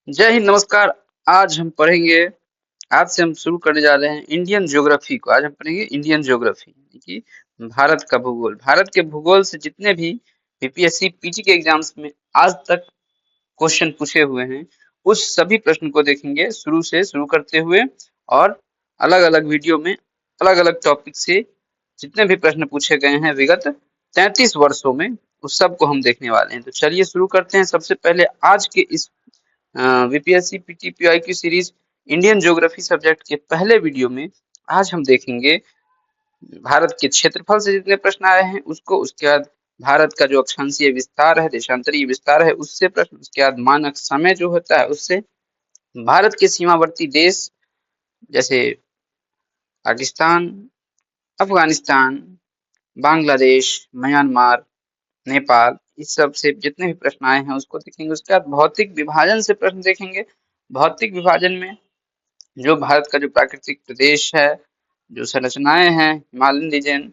जय हिंद, नमस्कार। आज हम पढ़ेंगे। आज से हम शुरू करने जा रहे हैं इंडियन ज्योग्राफी को। आज हम पढ़ेंगे इंडियन ज्योग्राफी यानी कि भारत का भूगोल। भारत के भूगोल से जितने भी बीपीएससी पीटी के एग्जाम्स में आज तक क्वेश्चन पूछे हुए हैं, उस सभी प्रश्न को देखेंगे शुरू से शुरू करते हुए, और अलग अलग वीडियो में अलग अलग टॉपिक से जितने भी प्रश्न पूछे गए हैं विगत 33 वर्षों में, उस सब को हम देखने वाले हैं। तो चलिए शुरू करते हैं। सबसे पहले आज के इस BPSC PTPIQ series Indian geography subject के पहले वीडियो में आज हम देखेंगे भारत के क्षेत्रफल से जितने प्रश्न आए हैं उसको, उसके बाद भारत का जो अक्षांशीय विस्तार है, देशांतरीय विस्तार है, उससे प्रश्न, उसके बाद मानक समय जो होता है उससे, भारत के सीमावर्ती देश जैसे पाकिस्तान, अफगानिस्तान, बांग्लादेश, म्यांमार, नेपाल, इस सब से जितने भी प्रश्न आए हैं उसको देखेंगे। उसके बाद भौतिक विभाजन से प्रश्न देखेंगे। भौतिक विभाजन में जो भारत का जो प्राकृतिक प्रदेश है, जो संरचनाएं हैं, हिमालयन रीजन,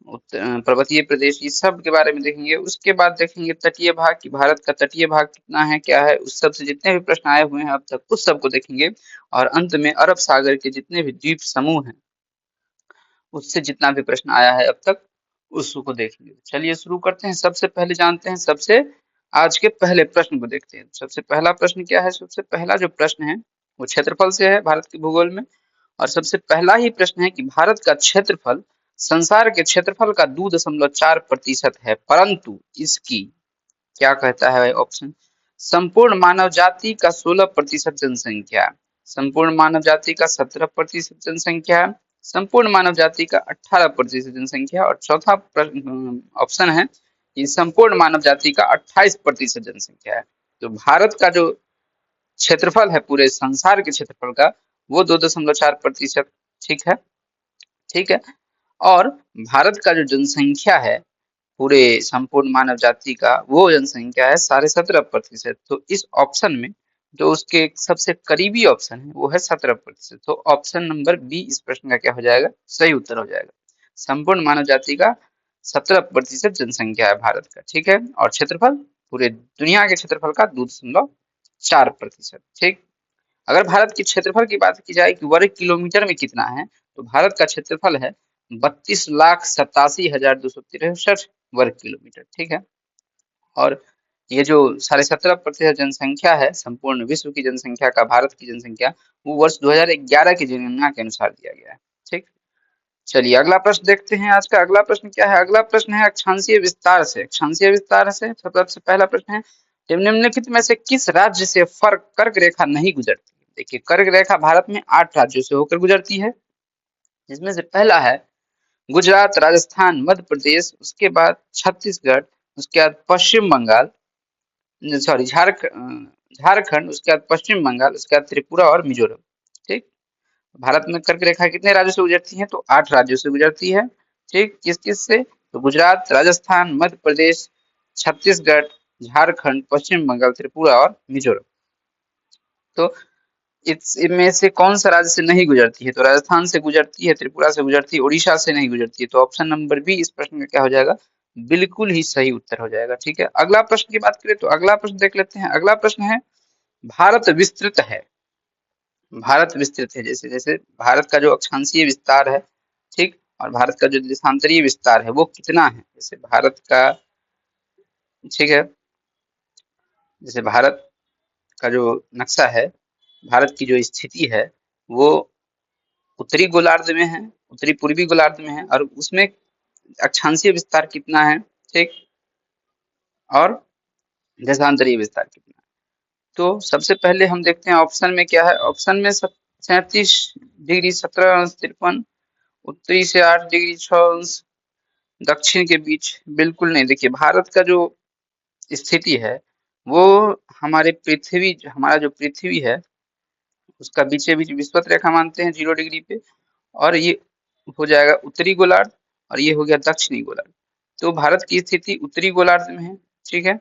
पर्वतीय प्रदेश, इस सब के बारे में देखेंगे। उसके बाद देखेंगे तटीय भाग कि भारत का तटीय भाग कितना है, क्या है, उस सब से जितने भी प्रश्न आए हुए हैं अब तक उस सब को देखेंगे। और अंत में अरब सागर के जितने भी द्वीप समूह हैं उससे जितना भी प्रश्न आया है अब तक उसको देखेंगे। चलिए शुरू करते हैं। सबसे पहले जानते हैं, सबसे आज के पहले प्रश्न को देखते हैं। सबसे पहला प्रश्न क्या है? सबसे पहला जो प्रश्न है वो क्षेत्रफल से है भारत के भूगोल में। और सबसे पहला ही प्रश्न है कि भारत का क्षेत्रफल संसार के क्षेत्रफल का 2.4% है, परंतु इसकी क्या कहता है ऑप्शन, संपूर्ण मानव जाति का 16% जनसंख्या, संपूर्ण मानव जाति का 17% जनसंख्या, संपूर्ण मानव जाति का 18% जनसंख्या, और चौथा ऑप्शन है कि संपूर्ण मानव जाति का 28% जनसंख्या है। तो भारत का जो क्षेत्रफल है पूरे संसार के क्षेत्रफल का, वो 2.4%। ठीक है, ठीक है। और भारत का जो जनसंख्या है पूरे संपूर्ण मानव जाति का, वो जनसंख्या है 17.5%। तो इस ऑप्शन में जो उसके सबसे करीबी ऑप्शन है वो है 17%। तो ऑप्शन नंबर बी इस प्रश्न का क्या हो जाएगा? सही उत्तर हो जाएगा। संपूर्ण मानव जाति का 17% जनसंख्या है भारत का। ठीक है, और क्षेत्रफल पूरे दुनिया के क्षेत्रफल का 2.4%। ठीक। अगर भारत के क्षेत्रफल की बात की जाए कि वर्ग किलोमीटर में कितना है, तो भारत का क्षेत्रफल है 32,87,263 वर्ग किलोमीटर। ठीक है, और ये जो 17.5% जनसंख्या है संपूर्ण विश्व की जनसंख्या का, भारत की जनसंख्या, वो वर्ष 2011 की जनगणना के अनुसार दिया गया है। ठीक। चलिए अगला प्रश्न देखते हैं। आज का अगला प्रश्न क्या है? अगला प्रश्न है अक्षांशीय विस्तार से। अक्षांशीय विस्तार से सबसे पहला प्रश्न है, निम्नलिखित में से किस राज्य से कर्क रेखा नहीं गुजरती? देखिए, कर्क रेखा भारत में 8 राज्यों से होकर गुजरती है, जिसमें से पहला है गुजरात, राजस्थान, मध्य प्रदेश, उसके बाद छत्तीसगढ़, उसके बाद पश्चिम बंगाल, सॉरी झारखंड, उसके बाद पश्चिम बंगाल, उसके बाद त्रिपुरा और मिजोरम। ठीक। भारत में कर्क रेखा कितने राज्यों से गुजरती है? तो 8 राज्यों से गुजरती है। ठीक, किस किस से? तो गुजरात, राजस्थान, मध्य प्रदेश, छत्तीसगढ़, झारखंड, पश्चिम बंगाल, त्रिपुरा और मिजोरम। तो इसमें से कौन सा राज्य से नहीं गुजरती है? तो राजस्थान से गुजरती है, त्रिपुरा से गुजरती है, उड़ीसा से नहीं गुजरती है। तो ऑप्शन नंबर बी इस प्रश्न का क्या हो जाएगा? बिल्कुल ही सही उत्तर हो जाएगा। ठीक है, अगला प्रश्न की बात करें तो अगला प्रश्न देख लेते हैं। अगला प्रश्न है, भारत विस्तृत है। भारत विस्तृत है, जैसे जैसे भारत का जो अक्षांशीय विस्तार है, ठीक, और भारत का जो देशांतरीय विस्तार है वो कितना है? जैसे भारत का, ठीक है, जैसे भारत का जो नक्शा है, भारत की जो स्थिति है वो उत्तरी गोलार्ध में है, उत्तरी पूर्वी गोलार्ध में है, और उसमें अक्षांशीय विस्तार कितना है, ठीक, और देशांतरीय विस्तार कितना है। तो सबसे पहले हम देखते हैं ऑप्शन में क्या है। ऑप्शन में 37 डिग्री 17 अंश 53, उत्तरी से 8 डिग्री 6 अंश, दक्षिण के बीच बिल्कुल नहीं। देखिए, भारत का जो स्थिति है वो हमारे पृथ्वी, हमारा जो पृथ्वी है उसका बीचे बीच विषुवत रेखा मानते हैं 0 डिग्री पे, और ये हो जाएगा उत्तरी गोलार्ध, और ये हो गया दक्षिणी गोलार्ध। तो भारत की स्थिति उत्तरी गोलार्ध में है। ठीक है,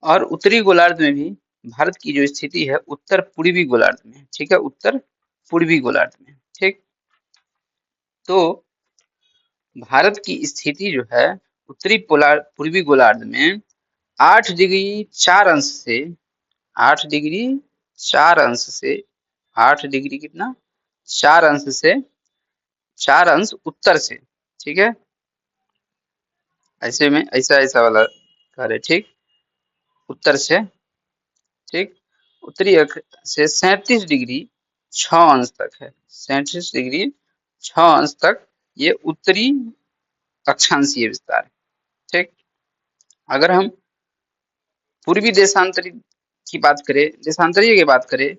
और उत्तरी गोलार्ध में भी भारत की जो स्थिति है उत्तर पूर्वी गोलार्ध में है। ठीक है, उत्तर पूर्वी गोलार्ध में। ठीक, तो भारत की स्थिति जो है उत्तरी पूर्वी गोलार्ध में 8 डिग्री 4 अंश से 8 डिग्री 4 अंश से, 8 डिग्री कितना, 4 अंश से, 4 अंश उत्तर से, ठीक है, ऐसे में ऐसा ऐसा वाला कार्य, ठीक, उत्तर से, ठीक, उत्तरी अक्ष से 37 डिग्री 6 अंश तक है, 37 डिग्री 6 अंश तक ये उत्तरी अक्षांशीय विस्तार है, ठीक। अगर हम पूर्वी देशांतरी की बात करें, देशांतरीय की बात करें,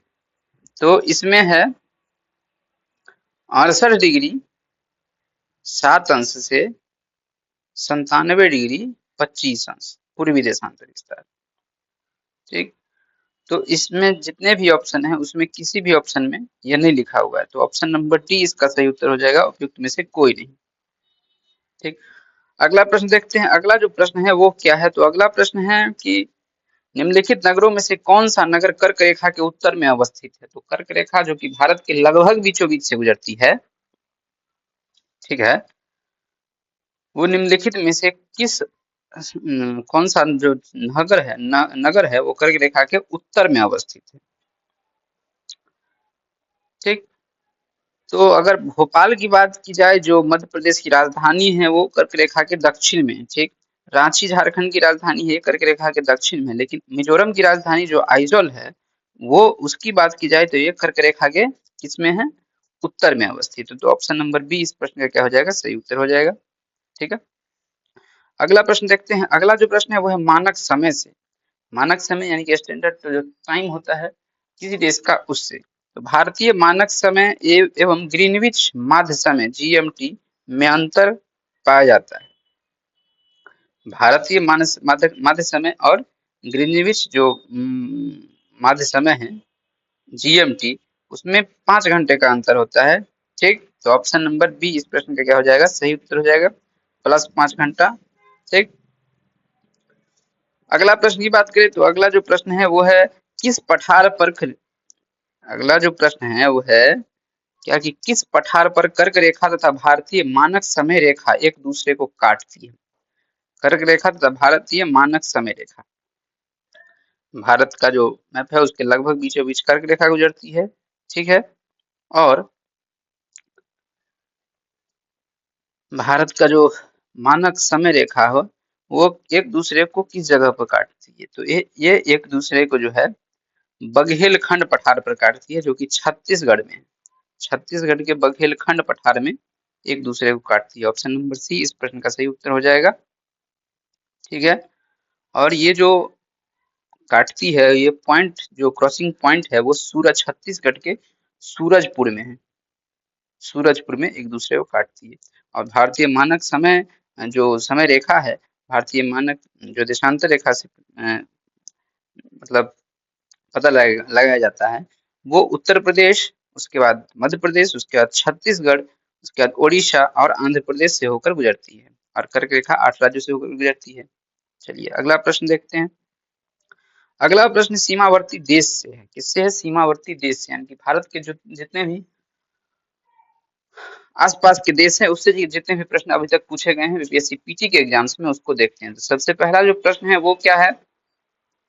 तो इसमें है 68 डिग्री 7 अंश से 97 डिग्री 25 अंश पूर्वी देशांतरी विस्तार, ठीक। तो इसमें जितने भी ऑप्शन है उसमें किसी भी ऑप्शन में यह नहीं लिखा हुआ है, तो ऑप्शन नंबर डी इसका सही उत्तर हो जाएगा, उपयुक्त में से कोई नहीं, ठीक। अगला प्रश्न देखते हैं। अगला जो प्रश्न है वो क्या है, तो अगला प्रश्न है कि निम्नलिखित नगरों में से कौन सा नगर कर्क रेखा के उत्तर में अवस्थित है। तो कर्क रेखा जो कि भारत के लगभग बीचों बीच से गुजरती है, ठीक है, वो निम्नलिखित में से किस कौन सा जो नगर है वो कर्क रेखा के उत्तर में अवस्थित है, ठीक। तो अगर भोपाल की बात की जाए, जो मध्य प्रदेश की राजधानी है, वो कर्क रेखा के दक्षिण में है, ठीक। रांची झारखंड की राजधानी है, कर्क रेखा के दक्षिण में, लेकिन मिजोरम की राजधानी जो आइजोल है, वो उसकी बात की जाए तो ये कर्क रेखा के किसमें है, उत्तर में अवस्थित है। तो ऑप्शन नंबर बी इस प्रश्न का क्या हो जाएगा, सही उत्तर हो जाएगा, ठीक है। अगला प्रश्न देखते हैं। अगला जो प्रश्न है वो है मानक समय से, मानक समय यानी कि स्टैंडर्ड जो टाइम होता है किसी देश का, उससे। तो भारतीय मानक समय एवं ग्रीनविच माध्य समय जीएमटी में अंतर पाया जाता है। भारतीय माध्य समय और ग्रीनविच जो माध्य समय है जीएमटी, उसमें 5 घंटे का अंतर होता है, ठीक। तो ऑप्शन नंबर बी इस प्रश्न का क्या हो जाएगा, सही उत्तर हो जाएगा, +5 घंटा, ठीक। अगला प्रश्न की बात करें तो अगला जो प्रश्न है वो है किस पठार पर अगला जो प्रश्न है वो है क्या कि किस पठार पर कर्क रेखा तथा भारतीय मानक समय रेखा एक दूसरे को काटती है। कर्क रेखा तथा भारतीय मानक समय रेखा, भारत का जो मैप है उसके लगभग बीचों बीच कर्क रेखा गुजरती है, ठीक है, और भारत का जो मानक समय रेखा हो वो एक दूसरे को किस जगह पर काटती है। तो ये एक दूसरे को जो है बघेलखंड पठार पर काटती है, जो कि छत्तीसगढ़ में है। छत्तीसगढ़ के बघेलखंड पठार में एक दूसरे को काटती है। ऑप्शन नंबर सी इस प्रश्न का सही उत्तर हो जाएगा, ठीक है। और ये जो काटती है, ये पॉइंट जो क्रॉसिंग पॉइंट है वो छत्तीसगढ़ के सूरजपुर में है, सूरजपुर में एक दूसरे को काटती है। और भारतीय मानक समय जो समय रेखा है, भारतीय मानक जो देशांतर रेखा से मतलब पता लगाया जाता है, वो उत्तर प्रदेश, उसके बाद मध्य प्रदेश, उसके बाद छत्तीसगढ़, उसके बाद ओडिशा और आंध्र प्रदेश से होकर गुजरती है, और कर्क रेखा 8 राज्यों से होकर गुजरती है। चलिए अगला प्रश्न देखते हैं। अगला प्रश्न सीमावर्ती देश से है। किससे है, सीमावर्ती देश से, यानी कि भारत के जो जितने भी आसपास के देश है उससे जितने भी प्रश्न अभी तक पूछे गए हैं बीपीएससी पीटी के एग्जाम्स में, उसको देखते हैं। तो सबसे पहला जो प्रश्न है वो क्या है,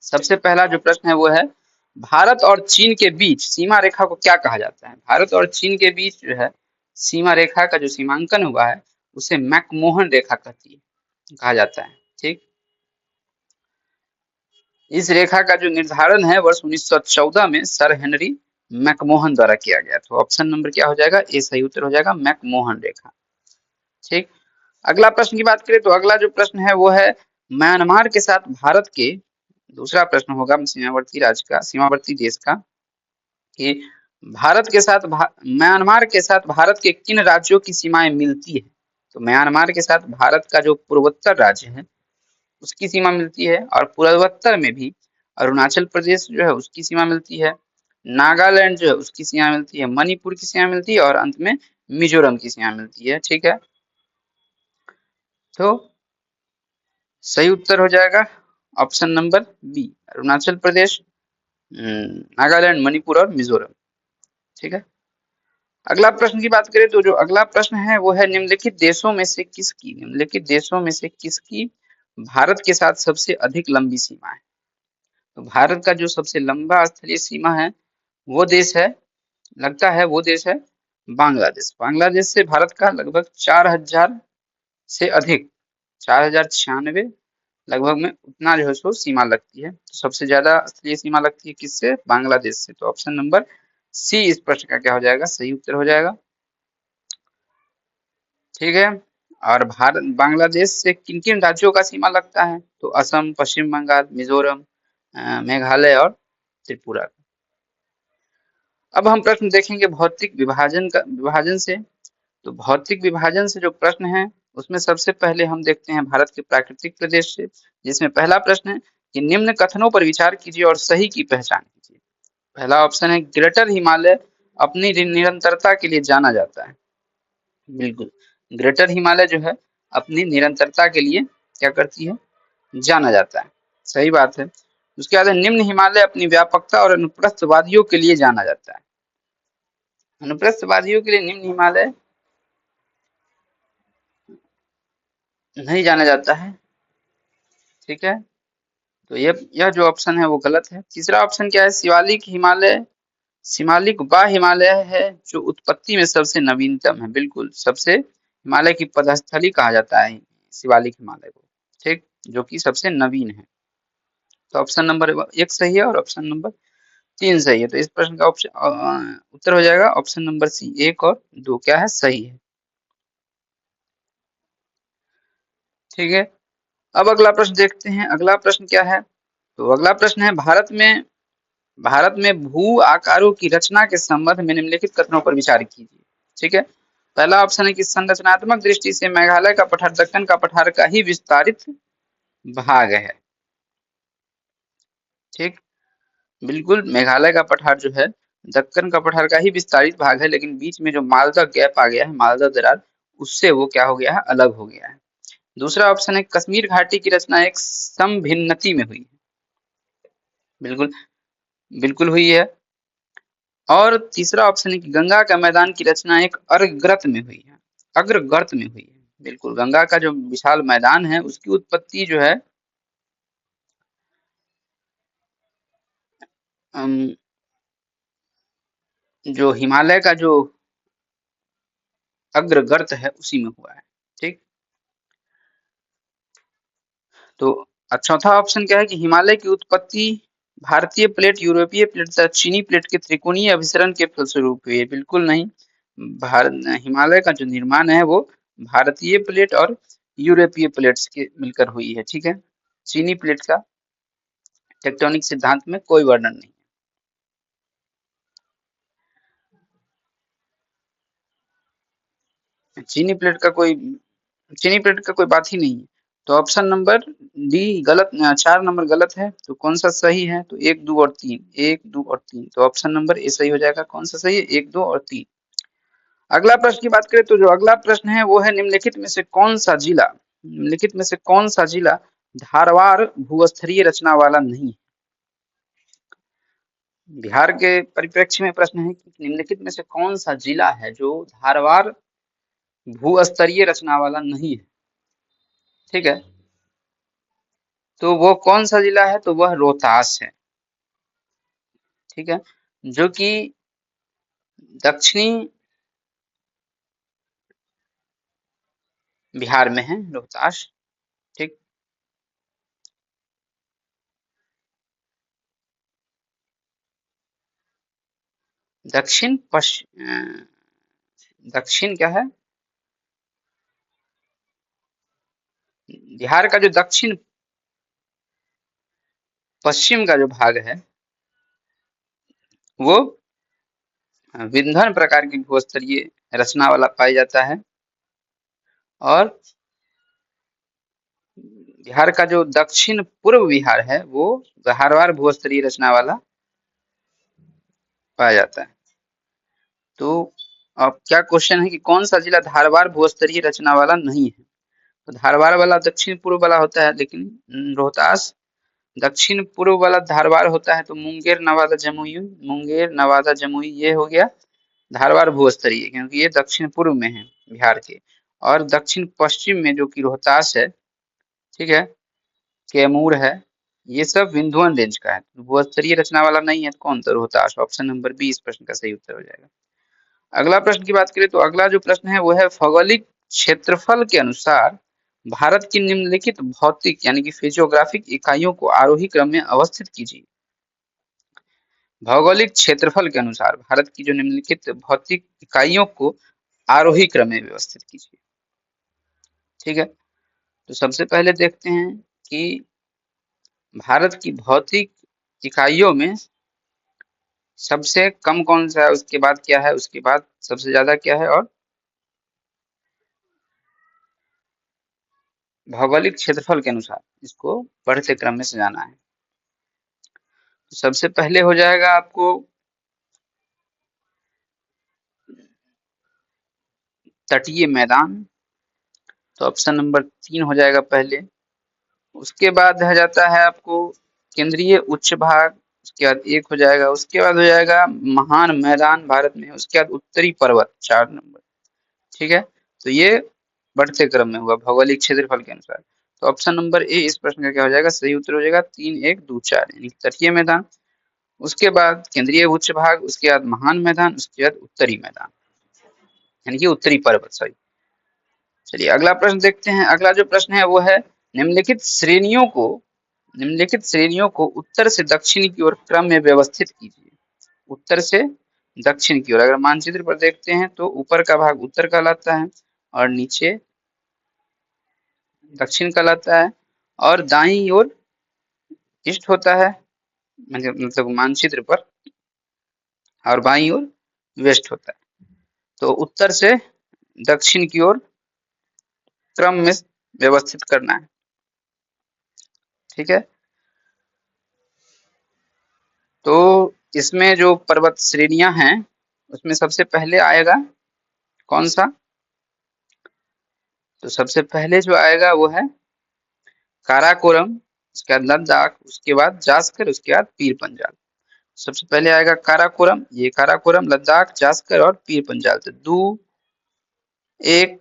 सबसे पहला जो प्रश्न है वो है भारत और चीन के बीच सीमा रेखा को क्या कहा जाता है। भारत और चीन के बीच जो है सीमा रेखा का जो सीमांकन हुआ है उसे मैकमोहन रेखा कहा जाता है, ठीक। इस रेखा का जो निर्धारण है वर्ष 1914 में सर हेनरी मैकमोहन द्वारा किया गया। तो ऑप्शन नंबर क्या हो जाएगा, ए सही उत्तर हो जाएगा, मैकमोहन रेखा, ठीक। अगला प्रश्न की बात करें तो अगला जो प्रश्न है वो है म्यांमार के साथ भारत के, दूसरा प्रश्न होगा सीमावर्ती राज्य का, सीमावर्ती देश का, कि भारत के साथ म्यांमार के साथ भारत के किन राज्यों की सीमाएं मिलती है। तो म्यांमार के साथ भारत का जो पूर्वोत्तर राज्य है उसकी सीमा मिलती है, और पूर्वोत्तर में भी अरुणाचल प्रदेश जो है उसकी सीमा मिलती है, नागालैंड जो है उसकी सीमा मिलती है, मणिपुर की सीमा मिलती है, और अंत में मिजोरम की सीमा मिलती है, ठीक है। तो सही उत्तर हो जाएगा option number B, Arunachal Pradesh, Nagaland, Manipur और मिजोरम, ठीक है। अगला प्रश्न की बात करें तो जो अगला प्रश्न है वो है निम्नलिखित देशों में से किसकी भारत के साथ सबसे अधिक लंबी सीमा है। तो भारत का जो सबसे लंबा स्थलीय सीमा है वो देश है, लगता है वो देश है बांग्लादेश। बांग्लादेश से भारत का लगभग 4000 से अधिक, 4096 लगभग में उतना जो है सो सीमा लगती है। तो सबसे ज्यादा स्थलीय सीमा लगती है किससे? बांग्लादेश से। तो ऑप्शन नंबर सी इस प्रश्न का क्या हो जाएगा? सही उत्तर हो जाएगा। ठीक है। और भारत बांग्लादेश से किन किन राज्यों का सीमा लगता है? तो असम, पश्चिम बंगाल, मिजोरम, मेघालय और त्रिपुरा। अब हम प्रश्न देखेंगे भौतिक विभाजन से। तो भौतिक विभाजन से जो प्रश्न है उसमें सबसे पहले हम देखते हैं भारत के प्राकृतिक प्रदेश से, जिसमें पहला प्रश्न है कि निम्न कथनों पर विचार कीजिए और सही की पहचान कीजिए। पहला ऑप्शन है ग्रेटर हिमालय अपनी निरंतरता के लिए जाना जाता है। बिल्कुल, ग्रेटर हिमालय जो है अपनी निरंतरता के लिए क्या करती है? जाना जाता है। सही बात है। उसके बाद निम्न हिमालय अपनी व्यापकता और अनुप्रस्थ वादियों के लिए जाना जाता है। अनुप्रस्थ वादियों के लिए निम्न हिमालय नहीं जाना जाता है। ठीक है। तो यह जो ऑप्शन है वो गलत है। तीसरा ऑप्शन क्या है? शिवालिक हिमालय, शिमालिक व हिमालय है जो उत्पत्ति में सबसे नवीनतम है। बिल्कुल, सबसे हिमालय की पदस्थली कहा जाता है शिवालिक हिमालय को। ठीक, जो कि सबसे नवीन है। तो ऑप्शन नंबर 1 सही है और ऑप्शन नंबर 3 सही है। तो इस प्रश्न का ऑप्शन उत्तर हो जाएगा ऑप्शन नंबर सी। 1 और 2 क्या है? सही है। ठीक है। अब अगला प्रश्न देखते हैं। अगला प्रश्न क्या है? तो अगला प्रश्न है भारत में भू आकारों की रचना के संबंध में निम्नलिखित कथनों पर विचार कीजिए। ठीक है। पहला ऑप्शन है कि संरचनात्मक दृष्टि से मेघालय का पठार दक्कन का पठार का ही विस्तारित भाग है। ठीक, बिल्कुल, मेघालय का पठार जो है दक्कन का पठार का ही विस्तारित भाग है, लेकिन बीच में जो मालदा गैप आ गया है, मालदा दरार, उससे वो क्या हो गया है? अलग हो गया है। दूसरा ऑप्शन है कश्मीर घाटी की रचना एक समभिन्नति में हुई है। बिल्कुल, बिल्कुल हुई है। और तीसरा ऑप्शन है कि गंगा का मैदान की रचना एक अर्घग्रत में हुई है, अग्रगर्त में हुई है। बिल्कुल, गंगा का जो विशाल मैदान है उसकी उत्पत्ति जो है अम, जो हिमालय का जो अग्रगर्त है उसी में हुआ है। ठीक, तो चौथा ऑप्शन क्या है कि हिमालय की उत्पत्ति भारतीय प्लेट, यूरोपीय प्लेट तथा चीनी प्लेट के त्रिकोणीय अभिसरण के फलस्वरूप हुई है। बिल्कुल नहीं, भारत हिमालय का जो निर्माण है वो भारतीय प्लेट और यूरोपीय प्लेट्स के मिलकर हुई है। ठीक है, चीनी प्लेट का टेक्टोनिक सिद्धांत में कोई वर्णन नहीं। चीनी प्लेट का कोई चीनी प्लेट का कोई बात ही नहीं है। तो ऑप्शन नंबर डी गलत, 4 नंबर गलत है। तो कौन सा सही है? तो 1, 2 और 3, 1, 2 और 3। तो ऑप्शन नंबर ए सही हो जाएगा। कौन सा सही है? 1, 2 और 3। अगला प्रश्न की बात करें तो जो अगला प्रश्न है वो है निम्नलिखित में से कौन सा जिला धारवाड़ भूस्तरीय रचना वाला नहीं है? बिहार के परिप्रेक्ष्य में प्रश्न है कि निम्नलिखित में से कौन सा जिला है जो धारवाड़ भूस्तरीय रचना वाला नहीं है? ठीक है, तो वो कौन सा जिला है? तो वह रोहतास है। ठीक है, जो कि दक्षिणी बिहार में है रोहतास। ठीक, दक्षिण पश्चिम, दक्षिण क्या है? बिहार का जो दक्षिण पश्चिम का जो भाग है वो विंध्य प्रकार की भूस्तरीय रचना वाला पाया जाता है। और बिहार का जो दक्षिण पूर्व बिहार है वो धारवाड़ भूस्तरीय रचना वाला पाया जाता है। तो अब क्या क्वेश्चन है कि कौन सा जिला धारवाड़ भूस्तरीय रचना वाला नहीं है? तो धारवाड़ वाला दक्षिण पूर्व वाला होता है, लेकिन रोहतास दक्षिण पूर्व वाला धारवाड़ होता है। तो मुंगेर नवादा जमुई ये हो गया धारवाड़ भूस्तरीय, क्योंकि ये दक्षिण पूर्व में है बिहार के। और दक्षिण पश्चिम में जो कि रोहतास है, ठीक है, कैमूर है, ये सब विंध्याचल रेंज का है, भूस्तरीय रचना वाला नहीं है तो कौन सा रोहतास। ऑप्शन नंबर बी इस प्रश्न का सही उत्तर हो जाएगा। अगला प्रश्न की बात करें तो अगला जो प्रश्न है वो है भौगोलिक क्षेत्रफल के अनुसार भारत की निम्नलिखित भौतिक यानी कि फिजियोग्राफिक इकाइयों को आरोही क्रम में अवस्थित कीजिए। भौगोलिक क्षेत्रफल के अनुसार भारत की जो निम्नलिखित भौतिक इकाइयों को आरोही क्रम में व्यवस्थित कीजिए। ठीक है, तो सबसे पहले देखते हैं कि भारत की भौतिक इकाइयों में सबसे कम कौन सा है, उसके बाद क्या है, उसके बाद सबसे ज्यादा क्या है, और भौगोलिक क्षेत्रफल के अनुसार इसको बढ़ते क्रम में सजाना है। तो सबसे पहले हो जाएगा आपको तटीय मैदान, तो ऑप्शन नंबर 3 हो जाएगा पहले। उसके बाद रह जाता है आपको केंद्रीय उच्च भाग, उसके बाद एक हो जाएगा। उसके बाद हो जाएगा महान मैदान भारत में, उसके बाद उत्तरी पर्वत 4 नंबर। ठीक है, तो ये बढ़ते क्रम में हुआ भौगोलिक क्षेत्रफल के अनुसार। तो ऑप्शन नंबर ए इस प्रश्न का क्या हो जाएगा, सही उत्तर हो जाएगा 3 1 2 4 यानी तटीय मैदान, उसके बाद केंद्रीय उच्च भाग, उसके बाद महान मैदान, उसके बाद उत्तरी मैदान यानी कि उत्तरी पर्वत सॉरी। चलिए अगला प्रश्न देखते हैं। अगला जो प्रश्न है वो है निम्नलिखित श्रेणियों को उत्तर से दक्षिण की ओर क्रम में व्यवस्थित कीजिए। उत्तर से दक्षिण की ओर अगर मानचित्र पर देखते हैं तो ऊपर का भाग उत्तर कहलाता है और नीचे दक्षिण कहलाता है, और दाईं ओर ईस्ट होता है मतलब मानचित्र पर, और बाईं ओर वेस्ट होता है। तो उत्तर से दक्षिण की ओर क्रम में व्यवस्थित करना है। ठीक है, तो इसमें जो पर्वत श्रेणियां हैं उसमें सबसे पहले आएगा कौन सा, तो सबसे पहले जो आएगा वो है काराकोरम, उसके बाद लद्दाख, उसके बाद जास्कर, उसके बाद पीर पंजाल। सबसे पहले आएगा काराकोरम, ये काराकोरम, लद्दाख, जास्कर और पीर पंजाल। तो 2 1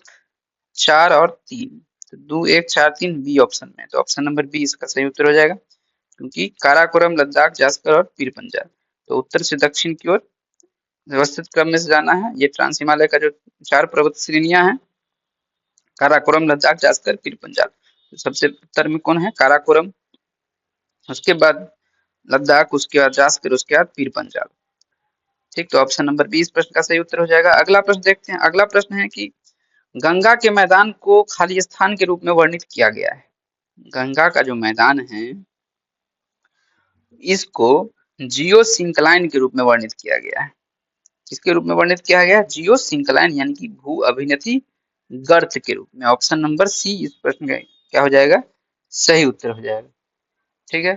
4 और 3, तो 2 1 4 3 बी ऑप्शन में, तो ऑप्शन नंबर बी इसका सही उत्तर हो जाएगा, क्योंकि काराकोरम, लद्दाख, जास्कर और पीर पंजाल। तो उत्तर से दक्षिण की ओर व्यवस्थित क्रम में से जाना है। ये ट्रांस हिमालय का जो 4 पर्वत श्रेणियां हैं, काराकोरम, लद्दाख, जास्कर, पीर पंजाल। तो सबसे उत्तर में कौन है, काराकोरम, उसके बाद लद्दाख, उसके बाद जास्कर, उसके बाद पीर पंजाल। ठीक, तो ऑप्शन नंबर बी इस प्रश्न का सही उत्तर हो जाएगा। अगला प्रश्न देखते हैं। अगला प्रश्न है कि गंगा के मैदान को खाली स्थान के रूप में वर्णित किया गया है। गंगा का जो मैदान है इसको जियो सिंक्लाइन के रूप में वर्णित किया गया है। किसके रूप में वर्णित किया गया है, जियो सिंक्लाइन यानी कि भू अभिनति गर्त के रूप में। ऑप्शन नंबर सी इस प्रश्न का क्या हो जाएगा, सही उत्तर हो जाएगा। ठीक है,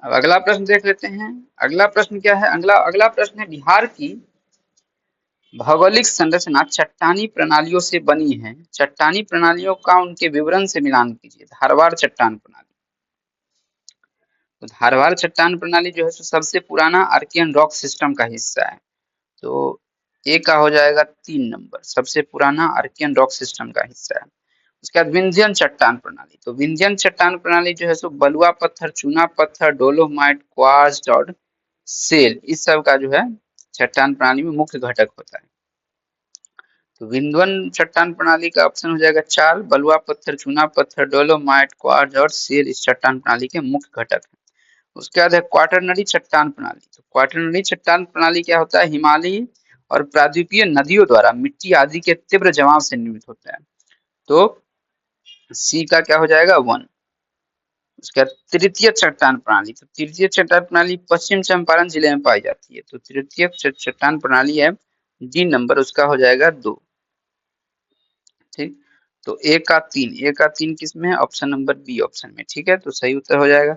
अब अगला प्रश्न देख लेते हैं। अगला प्रश्न क्या है, अगला अगला प्रश्न है बिहार की भौगोलिक संरचना चट्टानी प्रणालियों से बनी है। चट्टानी प्रणालियों का उनके विवरण से मिलान कीजिए। धारवाड़ चट्टान प्रणाली, तो धारवाड़ चट्टान प्रणाली जो है सबसे पुराना आर्कियन रॉक सिस्टम का हिस्सा है। तो ए का हो जाएगा 3 नंबर, सबसे पुराना आर्कियन रॉक सिस्टम का हिस्सा है। उसके बाद विंध्यन चट्टान प्रणाली, तो विंध्यन चट्टान प्रणाली जो है सो बलुआ पत्थर, चूना पत्थर, डोलोमाइट, क्वार्ट्ज और सेल इस सब का जो है चट्टान प्रणाली में मुख्य घटक होता है। तो विंध्यन चट्टान प्रणाली का ऑप्शन हो जाएगा 4, बलुआ पत्थर, चूना पत्थर, डोलोमाइट, क्वार्ट्ज और सेल इस चट्टान प्रणाली के मुख्य घटक है। उसके बाद है क्वाटरनरी चट्टान प्रणाली। तो क्वाटरनरी चट्टान प्रणाली क्या होता है, हिमालयी और प्रायद्वीपीय नदियों द्वारा मिट्टी आदि के तीव्र जमाव से निर्मित होता है। तो सी का क्या हो जाएगा 1। उसके बाद तृतीय चट्टान प्रणाली, तो तृतीय चट्टान प्रणाली पश्चिम चंपारण जिले में पाई जाती है। तो तृतीय चट्टान प्रणाली है डी नंबर, उसका हो जाएगा 2। ठीक, तो ए का 3 किस में है, ऑप्शन नंबर बी ऑप्शन में। ठीक है, तो सही उत्तर हो जाएगा।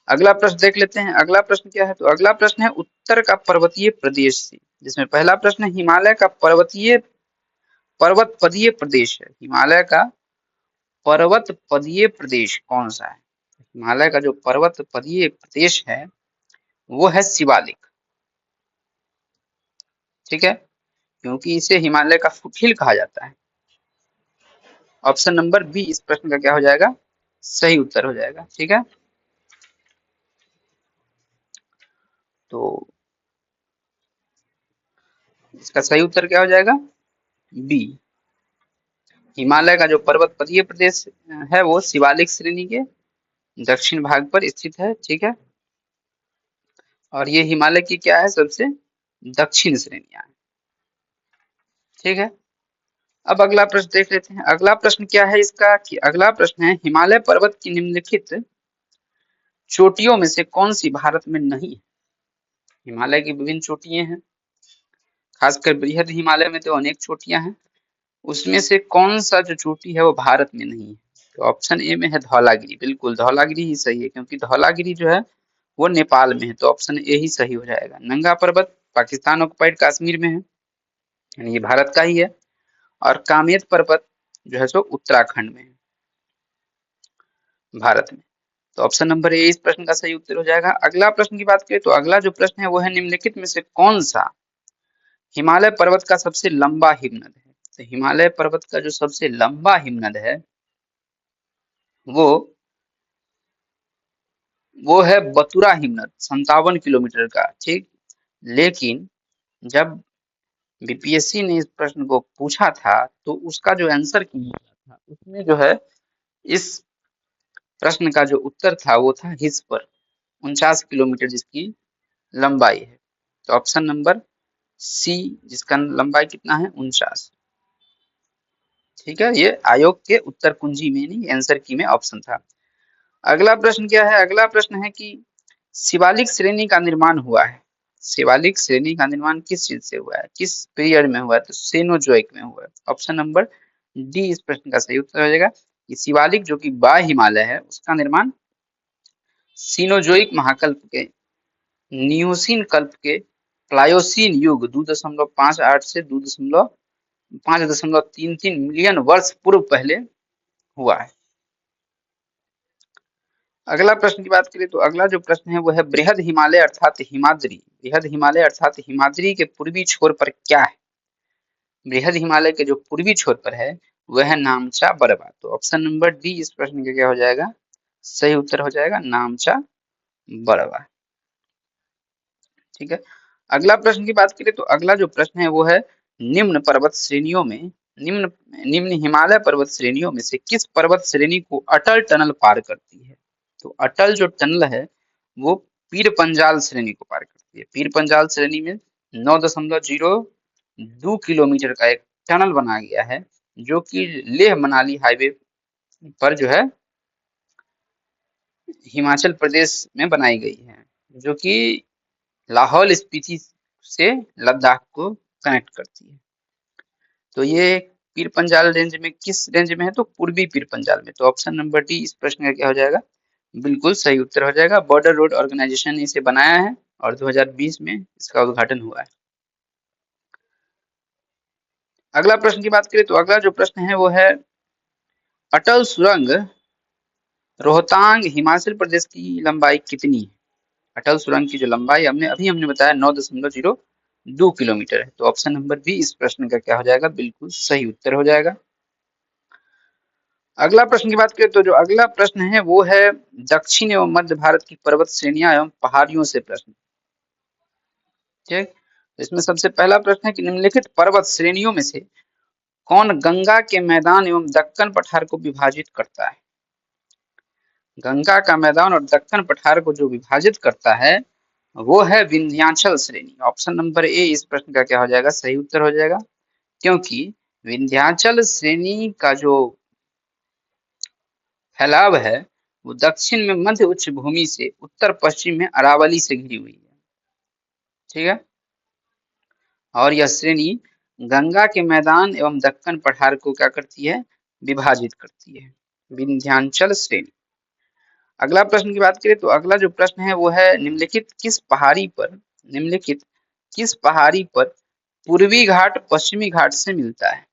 अगला प्रश्न देख लेते हैं। अगला प्रश्न क्या है, तो अगला प्रश्न है उत्तर का पर्वतीय प्रदेश से, जिसमें पहला प्रश्न हिमालय का पर्वत पदीय प्रदेश है। हिमालय का पर्वत पदीय प्रदेश कौन सा है, हिमालय का जो पर्वत पदीय प्रदेश है वो है शिवालिक। ठीक है, क्योंकि इसे हिमालय का फुटहिल कहा जाता है। ऑप्शन नंबर बी इस प्रश्न का क्या हो जाएगा, सही उत्तर हो जाएगा। ठीक है, तो इसका सही उत्तर क्या हो जाएगा? बी। हिमालय का जो पर्वतीय प्रदेश है वो शिवालिक श्रेणी के दक्षिण भाग पर स्थित है। ठीक है, और ये हिमालय की क्या है, सबसे दक्षिण श्रेणियां हैं। ठीक है, अब अगला प्रश्न देख लेते हैं। अगला प्रश्न क्या है इसका, कि अगला प्रश्न है हिमालय पर्वत की निम्नलिखित चोटियों में से कौन सी भारत में नहीं है? हिमालय की विभिन्न चोटियां हैं, खासकर बृहद हिमालय में तो अनेक चोटियां हैं, उसमें से कौन सा जो चोटी है वो भारत में नहीं है? तो ऑप्शन ए में है धौलागिरी। बिल्कुल धौलागिरी ही सही है, क्योंकि धौलागिरी जो है वो नेपाल में है, तो ऑप्शन ए ही सही हो जाएगा। नंगा पर्वत पाकिस्तान ऑक्युपाइड कश्मीर में है, यानी ये भारत का ही है। और कामेत पर्वत जो है सो उत्तराखंड में है, भारत में। तो ऑप्शन नंबर ए इस प्रश्न का सही उत्तर हो जाएगा। अगला प्रश्न की बात करें तो अगला जो प्रश्न है वो है निम्नलिखित में से कौन सा हिमालय पर्वत का सबसे लंबा हिमनद है? तो हिमालय पर्वत का जो सबसे लंबा हिमनद है वो वो है बतुरा हिमनद, 57 किलोमीटर का। ठीक, लेकिन जब बीपीएससी ने इस प्रश्न को पूछा था तो उसका जो आंसर किया था उसमें जो है इस प्रश्न का जो उत्तर था वो था हिस पर 49 किलोमीटर जिसकी लंबाई है। तो ऑप्शन नंबर सी, जिसका लंबाई कितना है 49। ठीक है, ये आयोग के उत्तर कुंजी में नहीं, आंसर की में ऑप्शन था। अगला प्रश्न क्या है? अगला प्रश्न है कि शिवालिक श्रेणी का निर्माण हुआ है। शिवालिक श्रेणी का निर्माण किस चीज से हुआ है, किस पीरियड में हुआ है? तो सेनोजोइक में हुआ है। ऑप्शन नंबर डी इस प्रश्न का सही उत्तर हो जाएगा कि शिवालिक जो कि बाह्य हिमालय है उसका निर्माण सीनोजोइक महाकल्प के नियोसीन कल्प के प्लायोसीन युग 2.58 से 5.33 मिलियन वर्ष पूर्व पहले हुआ है। अगला प्रश्न की बात करें तो अगला जो प्रश्न है वो है बृहद हिमालय अर्थात हिमाद्री। बृहद हिमालय अर्थात हिमाद्री के पूर्वी छोर पर क्या है? बृहद हिमालय के जो पूर्वी छोर पर है वह है नामचा बरवा। तो ऑप्शन नंबर डी इस प्रश्न का क्या हो जाएगा? सही उत्तर हो जाएगा नामचा बरवा। ठीक है, अगला प्रश्न की बात करें तो अगला जो प्रश्न है वो है निम्न पर्वत श्रेणियों में निम्न निम्न हिमालय पर्वत श्रेणियों में से किस पर्वत श्रेणी को अटल टनल पार करती है? तो अटल जो टनल है वो पीर पंजाल श्रेणी को पार करती है। पीर पंजाल श्रेणी में 9.02 किलोमीटर का एक टनल बना गया है जो कि लेह मनाली हाईवे पर जो है हिमाचल प्रदेश में बनाई गई है, जो कि लाहौल स्पीति से लद्दाख को कनेक्ट करती है। तो ये पीर पंजाल रेंज में किस रेंज में है? तो पूर्वी पीर पंजाल में। तो ऑप्शन नंबर डी इस प्रश्न का क्या हो जाएगा? बिल्कुल सही उत्तर हो जाएगा। बॉर्डर रोड ऑर्गेनाइजेशन ने इसे बनाया है और 2020 में इसका उद्घाटन हुआ है। अगला प्रश्न की बात करें तो अगला जो प्रश्न है वो है अटल सुरंग रोहतांग हिमाचल प्रदेश की लंबाई कितनी है? अटल सुरंग की जो लंबाई हमने बताया 9.02 किलोमीटर है। तो ऑप्शन नंबर बी इस प्रश्न का क्या हो जाएगा? बिल्कुल सही उत्तर हो जाएगा। अगला प्रश्न की बात करें तो जो अगला प्रश्न है वो है दक्षिण एवं मध्य भारत की पर्वत श्रेणियां एवं पहाड़ियों से प्रश्न। ठीक, तो इसमें सबसे पहला प्रश्न है कि निम्नलिखित पर्वत श्रेणियों में से कौन गंगा के मैदान एवं दक्कन पठार को विभाजित करता है? गंगा का मैदान और दक्कन पठार को जो विभाजित करता है वो है विंध्याचल श्रेणी। ऑप्शन नंबर ए इस प्रश्न का क्या हो जाएगा? सही उत्तर हो जाएगा, क्योंकि विंध्याचल श्रेणी का जो फैलाव है वो दक्षिण में मध्य उच्च भूमि से उत्तर पश्चिम में अरावली से घिरी हुई है। ठीक है, और यह श्रेणी गंगा के मैदान एवं दक्कन पठार को क्या करती है? विभाजित करती है, विंध्याचल श्रेणी। अगला प्रश्न की बात करें तो अगला जो प्रश्न है वो है निम्नलिखित किस पहाड़ी पर पूर्वी घाट पश्चिमी घाट से मिलता है?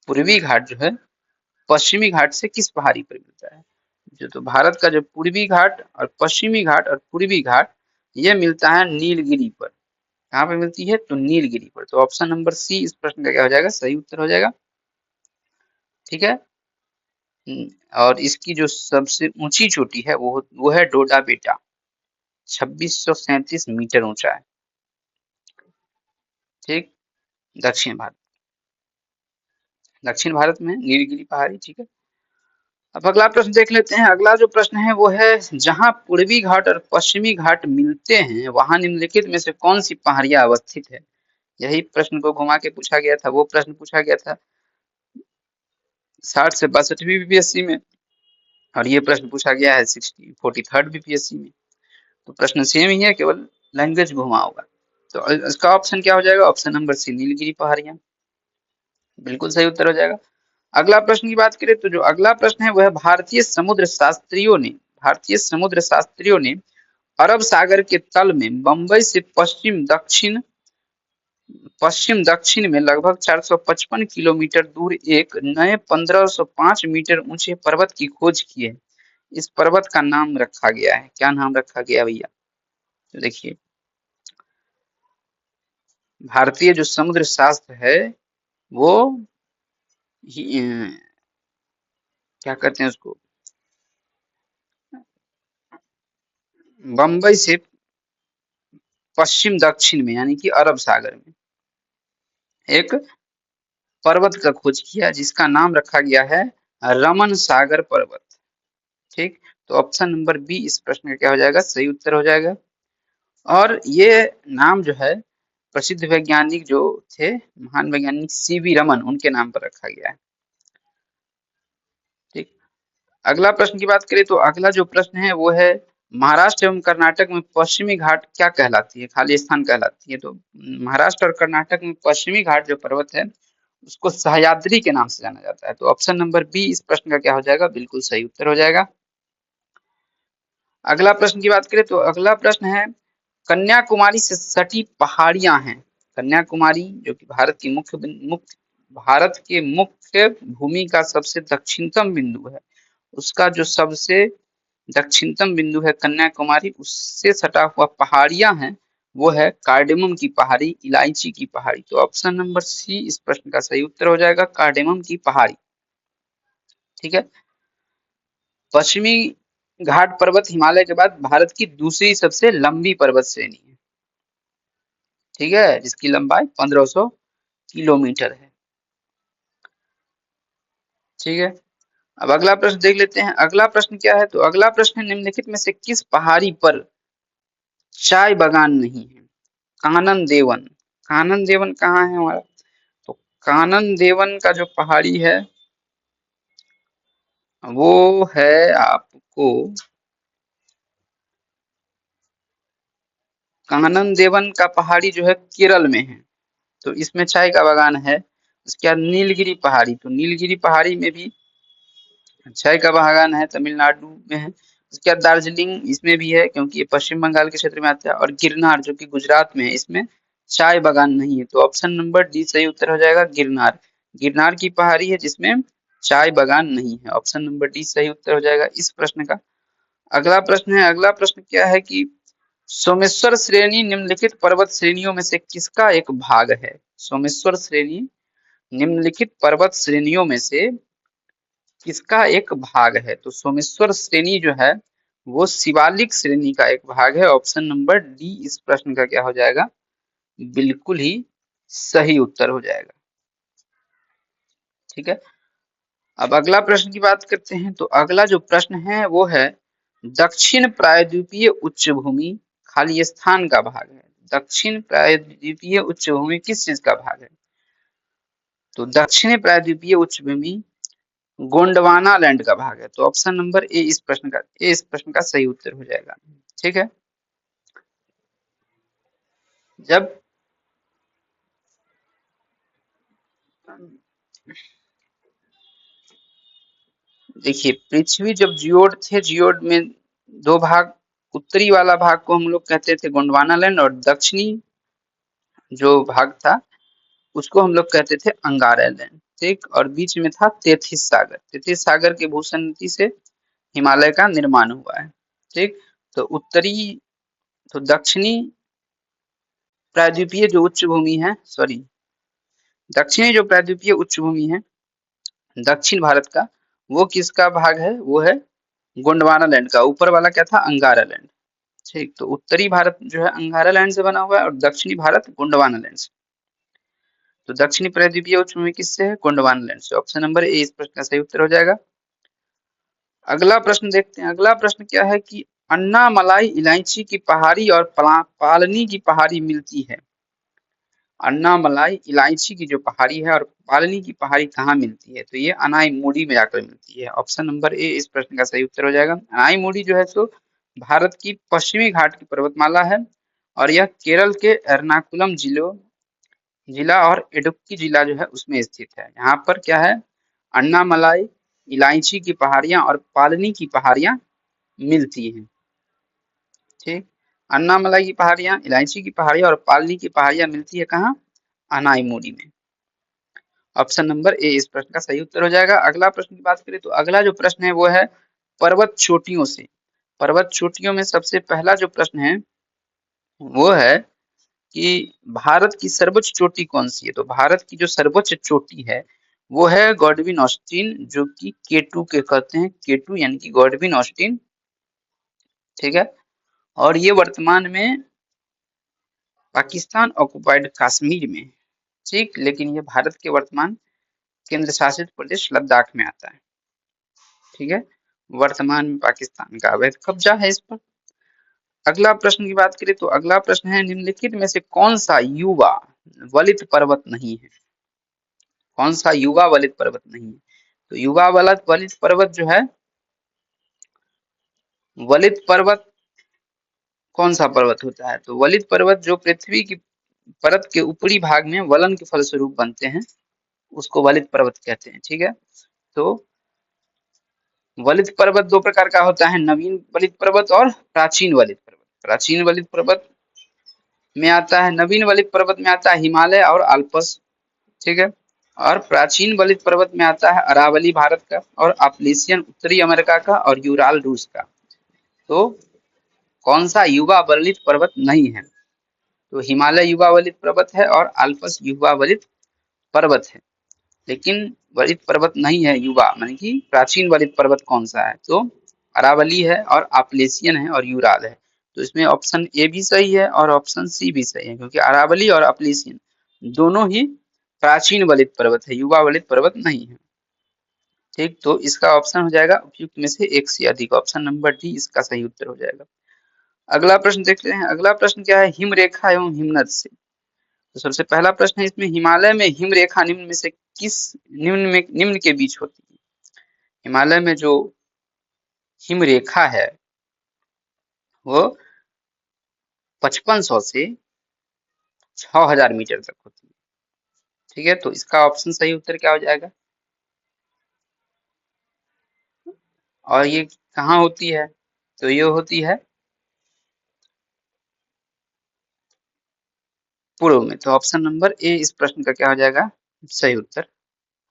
पूर्वी घाट जो है पश्चिमी घाट से किस पहाड़ी पर मिलता है? जो तो भारत का जो पूर्वी घाट और पश्चिमी घाट और पूर्वी घाट ये मिलता है नीलगिरी पर। कहाँ पे मिलती है? तो नीलगिरी पर। तो ऑप्शन नंबर सी इस प्रश्न का क्या हो जाएगा? सही उत्तर हो जाएगा। ठीक है, और इसकी जो सबसे ऊंची चोटी है वो है डोडा बेटा, 2637 मीटर ऊंचा है। ठीक, दक्षिण भारत, दक्षिण भारत में नीलगिरी पहाड़ी। ठीक है, अब अगला प्रश्न देख लेते हैं। अगला जो प्रश्न है वो है, जहां पूर्वी घाट और पश्चिमी घाट मिलते हैं वहां निम्नलिखित में से कौन सी पहाड़ियां अवस्थित है। यही प्रश्न को घुमा के पूछा गया था, वो प्रश्न पूछा गया था 60 से 62वीं बीपीएससी में, और ये प्रश्न पूछा गया है 43rd बीपीएससी में। तो प्रश्न सेम ही है, केवल लैंग्वेज घुमा होगा। तो इसका ऑप्शन क्या हो जाएगा? ऑप्शन नंबर सी, नीलगिरी पहाड़ियां, बिल्कुल सही उत्तर हो जाएगा। अगला प्रश्न की बात करें तो जो अगला प्रश्न है वह भारतीय समुद्र शास्त्रियों ने अरब सागर के तल में बंबई से पश्चिम दक्षिण में लगभग 455 किलोमीटर दूर एक नए 1505 मीटर ऊंचे पर्वत की खोज की है। इस पर्वत का नाम रखा गया है, क्या नाम रखा गया भैया? तो देखिए, भारतीय जो समुद्र शास्त्र है वो क्या कहते हैं उसको, बंबई से पश्चिम दक्षिण में यानी कि अरब सागर में एक पर्वत का खोज किया जिसका नाम रखा गया है रमन सागर पर्वत। ठीक, तो ऑप्शन नंबर बी इस प्रश्न का क्या हो जाएगा? सही उत्तर हो जाएगा। और ये नाम जो है प्रसिद्ध वैज्ञानिक जो थे, महान वैज्ञानिक सीवी रमन, उनके नाम पर रखा गया है। ठीक, अगला प्रश्न की बात करें तो अगला जो प्रश्न है वो है, महाराष्ट्र एवं कर्नाटक में पश्चिमी घाट क्या कहलाती है? खाली स्थान कहलाती है। तो महाराष्ट्र और कर्नाटक में पश्चिमी घाट जो पर्वत है उसको सह्याद्री के नाम से जाना जाता है। तो ऑप्शन नंबर बी इस प्रश्न का क्या हो जाएगा? बिल्कुल सही उत्तर हो जाएगा। अगला प्रश्न की बात करें तो अगला प्रश्न है, कन्याकुमारी से सटी पहाड़ियां हैं। कन्याकुमारी जो कि भारत के मुख्य भूमि का सबसे दक्षिणतम बिंदु है, उसका जो सबसे दक्षिणतम बिंदु है कन्याकुमारी, उससे सटा हुआ पहाड़ियां हैं वो है कार्डेमम की पहाड़ी, इलायची की पहाड़ी। तो ऑप्शन नंबर सी इस प्रश्न का सही उत्तर हो जाएगा, कार्डेमम की पहाड़ी। ठीक है, पश्चिमी घाट पर्वत हिमालय के बाद भारत की दूसरी सबसे लंबी पर्वत श्रेणी है। ठीक है, जिसकी लंबाई 1500 किलोमीटर है। ठीक है, अब अगला प्रश्न देख लेते हैं। अगला प्रश्न क्या है? तो अगला प्रश्न है, निम्नलिखित में से किस पहाड़ी पर चाय बागान नहीं है? कानन देवन, कानन देवन कहाँ है हमारा? तो कानन देवन का जो पहाड़ी है वो है आपको, कानन देवन का पहाड़ी जो है केरल में है। तो इसमें चाय का बागान है। उसके बाद नीलगिरी पहाड़ी, तो नीलगिरी पहाड़ी में भी चाय का बागान है, तमिलनाडु में है। उसके बाद दार्जिलिंग इसमें भी है क्योंकि ये पश्चिम बंगाल के क्षेत्र में आता है, और गिरनार जो कि गुजरात में है, इसमें चाय बागान नहीं है। तो ऑप्शन नंबर डी सही उत्तर हो जाएगा, गिरनार। गिरनार की पहाड़ी है जिसमें चाय बागान नहीं है। ऑप्शन नंबर डी सही उत्तर हो जाएगा इस प्रश्न का। अगला प्रश्न है, अगला प्रश्न क्या है कि सोमेश्वर श्रेणी निम्नलिखित पर्वत श्रेणियों में से किसका एक भाग है? सोमेश्वर श्रेणी निम्नलिखित पर्वत श्रेणियों में से किसका एक भाग है? तो सोमेश्वर श्रेणी जो है वो शिवालिक श्रेणी का एक भाग है। ऑप्शन नंबर डी इस प्रश्न का क्या हो जाएगा? बिल्कुल ही सही उत्तर हो जाएगा। ठीक है, अब अगला प्रश्न की बात करते हैं। तो अगला जो प्रश्न है वो है, दक्षिण प्रायद्वीपीय उच्च भूमि खाली स्थान का भाग है। दक्षिण प्रायद्वीपीय उच्च भूमि किस चीज का भाग है? तो दक्षिणी प्रायद्वीपीय उच्च भूमि गोंडवाना लैंड का भाग है। तो ऑप्शन नंबर ए इस प्रश्न का सही उत्तर हो जाएगा। ठीक है, जब देखिए, पृथ्वी जब जियोड थे, जियोड में दो भाग, उत्तरी वाला भाग को हम लोग कहते थे गोंडवाना लैंड, और दक्षिणी जो भाग था उसको हम लोग कहते थे अंगारा लैंड। ठीक, और बीच में था तेथिस सागर। तेथिस सागर के भूसंधि से हिमालय का निर्माण हुआ है। ठीक, तो दक्षिणी प्रायद्वीपीय जो उच्च भूमि है, सॉरी, दक्षिणी जो प्रायद्वीपीय उच्च भूमि है दक्षिण भारत का, वो किसका भाग है? वो है गोंडवाना लैंड का। ऊपर वाला क्या था? अंगारा लैंड। ठीक, तो उत्तरी भारत जो है अंगारा लैंड से बना हुआ है और दक्षिणी भारत गोंडवाना लैंड से। तो दक्षिणी प्रायद्वीपीय उच्चभूमि किससे है? गोंडवाना लैंड से। ऑप्शन नंबर ए इस प्रश्न का सही उत्तर हो जाएगा। अगला प्रश्न देखते हैं। अगला प्रश्न क्या है कि अन्नामलाई इलायची की पहाड़ी और पालनी की पहाड़ी मिलती है। अन्नामलाई इलायची की जो पहाड़ी है और पालनी की पहाड़ी कहाँ मिलती है? तो ये अनाईमुड़ी में जाकर मिलती है। ऑप्शन नंबर ए इस प्रश्न का सही उत्तर हो जाएगा। अनाईमुड़ी जो है सो भारत की पश्चिमी घाट की पर्वतमाला है और यह केरल के एर्नाकुलम जिला और इडुक्की जिला जो है उसमें स्थित है। यहाँ पर क्या है? अन्नामलाई इलायची की पहाड़ियां और पालनी की पहाड़ियां मिलती हैं। ठीक, अन्नामलाई की पहाड़ियां, इलायची की पहाड़ियां और पालनी की पहाड़ियां मिलती है कहाँ? अनाईमुड़ी में। ऑप्शन नंबर ए इस प्रश्न का सही उत्तर हो जाएगा। अगला प्रश्न की बात करें तो अगला जो प्रश्न है वो है पर्वत चोटियों से। पर्वत चोटियों में सबसे पहला जो प्रश्न है वो है कि भारत की सर्वोच्च चोटी कौन सी है? तो भारत की जो सर्वोच्च चोटी है वो है गॉडविन ऑस्टिन, जो कि K2 के कहते हैं। K2 यानी कि गॉडविन ऑस्टिन। ठीक है, और ये वर्तमान में पाकिस्तान ऑक्युपाइड कश्मीर में। ठीक, लेकिन ये भारत के वर्तमान केंद्र शासित प्रदेश लद्दाख में आता है। ठीक है, वर्तमान में पाकिस्तान का अवैध कब्जा है इस पर। अगला प्रश्न की बात करें तो अगला प्रश्न है निम्नलिखित में से कौन सा युवा वलित पर्वत नहीं है? कौन सा युवा वलित पर्वत नहीं है? तो युवा वलित पर्वत जो है, वलित पर्वत कौन सा पर्वत होता है? तो वलित पर्वत जो पृथ्वी की परत के ऊपरी भाग में वलन के फलस्वरूप बनते हैं उसको वलित पर्वत कहते हैं। ठीक है, तो वलित पर्वत दो प्रकार का होता है, नवीन वलित पर्वत और प्राचीन वलित पर्वत। प्राचीन वलित पर्वत में आता है, नवीन वलित पर्वत में आता है हिमालय और आल्प्स। ठीक है, और प्राचीन वलित पर्वत में आता है अरावली भारत का और अपलेशियन उत्तरी अमेरिका का और यूराल रूस का। तो कौन सा युवा वलित पर्वत नहीं है? तो हिमालय युवा वलित पर्वत है और आल्प्स युवा वलित पर्वत है। लेकिन वलित पर्वत नहीं है युवा, माने कि प्राचीन वलित पर्वत कौन सा है? तो अरावली है और अपलेशियन है और यूराल है। तो इसमें ऑप्शन ए भी सही है और ऑप्शन सी भी सही है, क्योंकि अरावली और अपलेशियन दोनों ही प्राचीन वलित पर्वत है, युवा वलित पर्वत नहीं है। ठीक, तो इसका ऑप्शन हो जाएगा उपयुक्त में से एक से अधिक। ऑप्शन नंबर डी इसका सही उत्तर हो जाएगा। अगला प्रश्न देखते हैं। अगला प्रश्न क्या है? हिमरेखा एवं हिमनद से। तो सबसे पहला प्रश्न है इसमें, हिमालय में हिमरेखा निम्न में से किस निम्न के बीच होती है? हिमालय में जो हिमरेखा है वो 5500 से 6000 मीटर तक होती है। ठीक है, तो इसका ऑप्शन सही उत्तर क्या हो जाएगा? और ये कहाँ होती है? तो ये होती है पूर्व में। तो ऑप्शन नंबर ए इस प्रश्न का क्या हो जाएगा? सही उत्तर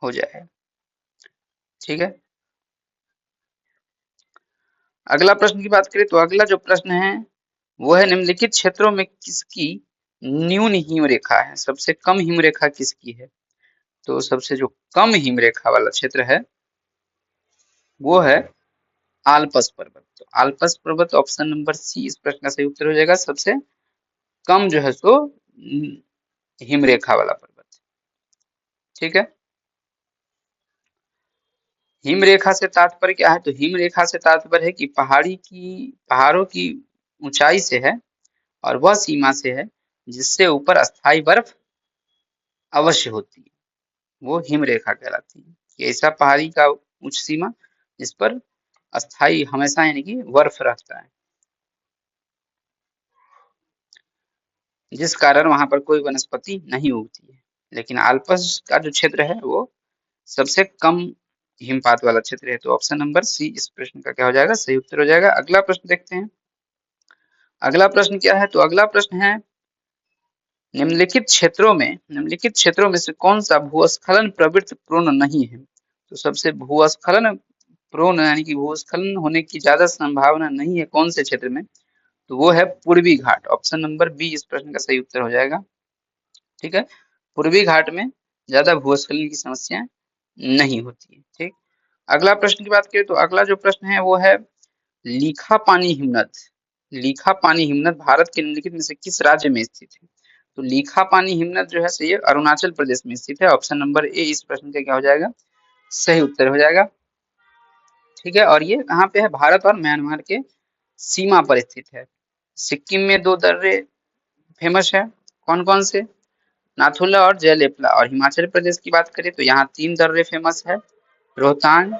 हो जाएगा। ठीक है, अगला प्रश्न की बात करें तो अगला जो प्रश्न है वो है निम्नलिखित क्षेत्रों में किसकी न्यून हिम रेखा है? सबसे कम हिम रेखा किसकी है? तो सबसे जो कम हिम रेखा वाला क्षेत्र है वो है आल्पस पर्वत। तो आल्पस पर्वत ऑप्शन नंबर सी इस प्रश्न का सही उत्तर हो जाएगा। सबसे कम जो है सो हिम रेखा वाला पर्वत। ठीक है, हिम रेखा से तात्पर्य क्या है? तो हिम रेखा से तात्पर्य है कि पहाड़ों की ऊंचाई से है और वह सीमा से है जिससे ऊपर अस्थाई बर्फ अवश्य होती है, वो हिम रेखा कहलाती है। ये ऐसा पहाड़ी का उच्च सीमा जिस पर अस्थाई हमेशा यानी कि बर्फ रहता है, जिस कारण वहां पर कोई वनस्पति नहीं उगती है। लेकिन आल्पस का जो क्षेत्र है वो सबसे कम हिमपात वाला क्षेत्र है। तो ऑप्शन नंबर सी इस प्रश्न का क्या हो जाएगा? सही उत्तर हो जाएगा। अगला प्रश्न देखते हैं। अगला प्रश्न क्या है? तो अगला प्रश्न है निम्नलिखित क्षेत्रों में से कौन सा भूस्खलन प्रवृत्ति प्रोन नहीं है? तो सबसे भूस्खलन प्रोन यानी कि भूस्खलन होने की ज्यादा संभावना नहीं है कौन से क्षेत्र में? तो वो है पूर्वी घाट। ऑप्शन नंबर बी इस प्रश्न का सही उत्तर हो जाएगा। ठीक है, पूर्वी घाट में ज्यादा भूस्खलन की समस्या नहीं होती है। ठीक, अगला प्रश्न की बात करें तो अगला जो प्रश्न है वो है लीखा पानी हिमनद। लीखा पानी हिमनद भारत के निम्नलिखित में से किस राज्य में स्थित है? तो लीखा पानी हिमनद जो है सही है अरुणाचल प्रदेश में स्थित है। ऑप्शन नंबर ए इस प्रश्न का क्या हो जाएगा? सही उत्तर हो जाएगा। ठीक है, और ये कहाँ पे है? भारत और म्यांमार के सीमा पर स्थित है। सिक्किम में दो दर्रे फेमस है, कौन कौन से? नाथुला और जयलेपला। और हिमाचल प्रदेश की बात करें तो यहाँ तीन दर्रे फेमस है, रोहतांग,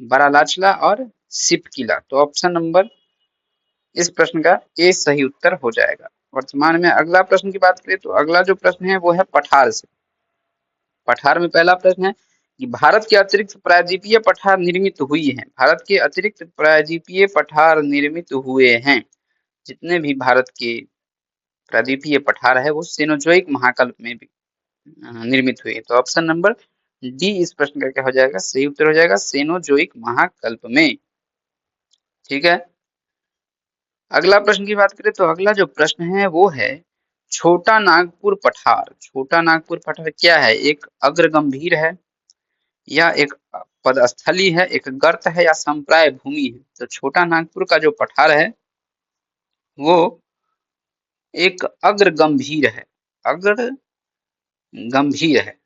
बारालाचला और सिपकिला। तो ऑप्शन नंबर इस प्रश्न का ए सही उत्तर हो जाएगा। वर्तमान में अगला प्रश्न की बात करें तो अगला जो प्रश्न है वो है पठार से। पठार में पहला प्रश्न है कि भारत के अतिरिक्त प्रायद्वीपीय पठार निर्मित हुई है। भारत के अतिरिक्त प्रायद्वीपीय पठार निर्मित हुए हैं। जितने भी भारत के प्रायद्वीपीय पठार है वो सेनोजोइक महाकल्प में भी निर्मित हुए। तो ऑप्शन नंबर डी इस प्रश्न का क्या हो जाएगा? सही उत्तर हो जाएगा, सेनोजोइक महाकल्प में। ठीक है, अगला प्रश्न की बात करें तो अगला जो प्रश्न है वो है छोटा नागपुर पठार। छोटा नागपुर पठार क्या है? एक अग्र गंभीर है या एक पदस्थली है, एक गर्त है या संप्राय भूमि है? तो छोटा नागपुर का जो पठार है वो एक अग्र गंभीर है, अग्र गंभीर है।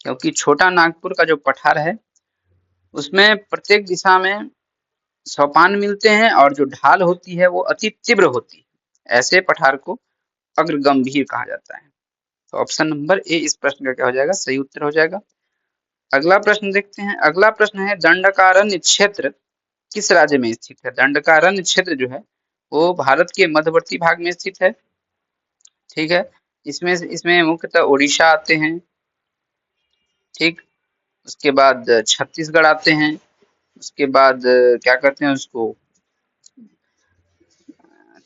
क्योंकि छोटा नागपुर का जो पठार है उसमें प्रत्येक दिशा में सोपान मिलते हैं और जो ढाल होती है वो अति तीव्र होती है। ऐसे पठार को अग्र गंभीर कहा जाता है। तो ऑप्शन नंबर ए इस प्रश्न का क्या हो जाएगा? सही उत्तर हो जाएगा। अगला प्रश्न देखते हैं। अगला प्रश्न है दंडकारण्य क्षेत्र किस राज्य में स्थित है? दंडकारण्य क्षेत्र जो है वो भारत के मध्यवर्ती भाग में स्थित है। ठीक है, इसमें इसमें मुख्यतः उड़ीसा आते हैं, ठीक, उसके बाद छत्तीसगढ़ आते हैं, उसके बाद क्या कहते हैं उसको,